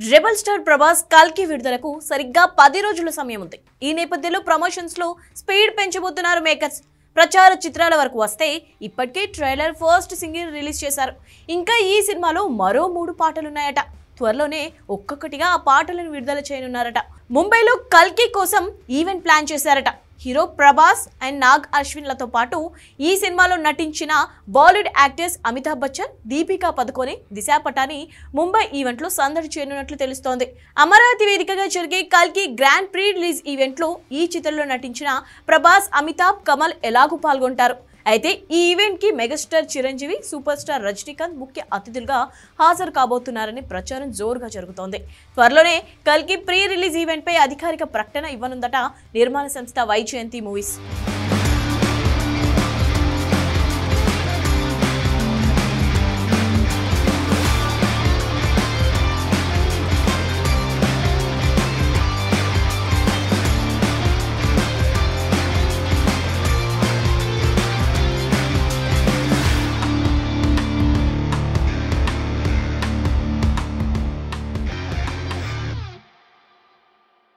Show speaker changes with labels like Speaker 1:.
Speaker 1: Rebel star Prabhas కల్కి విడుదలకు సరిగ్గా 10 రోజుల సమయం ఉంది. ఈ నేపథ్యంలో ప్రమోషన్స్ లో స్పీడ్ పెంచబోతున్నారు మేకర్స్. ప్రచార చిత్రాల వరకు వస్తే ఇప్పటికే ట్రైలర్, ఫస్ట్ సింగిల్ రిలీజ్ చేశారు. ఇంకా ఈ సినిమాలో మరో 3 పాటలున్నాయట. త్వరలోనే ఒక్కొక్కటిగా ఆ పాటలను విడుదల చేయనున్నారట. ముంబైలో కల్కి కోసం ఈవెంట్ ప్లాన్ చేశారట. హీరో ప్రభాస్ అండ్ నాగ్ అశ్విన్లతో పాటు ఈ సినిమాలో నటించిన బాలీవుడ్ యాక్టర్స్ అమితాబ్ బచ్చన్, దీపికా పదుకోనే, దిశా పటాని ముంబై ఈవెంట్లో సందడి చేయనున్నట్లు తెలుస్తోంది. అమరావతి వేదికగా జరిగే కల్కి గ్రాండ్ ప్రీ రిలీజ్ ఈవెంట్లో ఈ చిత్రంలో నటించిన ప్రభాస్, అమితాబ్, కమల్ ఎలాగూ పాల్గొంటారు. అయితే ఈ ఈవెంట్ కి megastar Chiranjeevi, super star Rajinikanth ముఖ్య అతిథులుగా హాజరు కాబోతున్నారని ప్రచారం జోరుగా జరుగుతోంది. త్వరలోనే కల్కి ప్రీ రిలీజ్ ఈవెంట్ పై అధికారిక ప్రకటన ఇవ్వనుందట నిర్మాణ సంస్థ వైజయంతి మూవీస్.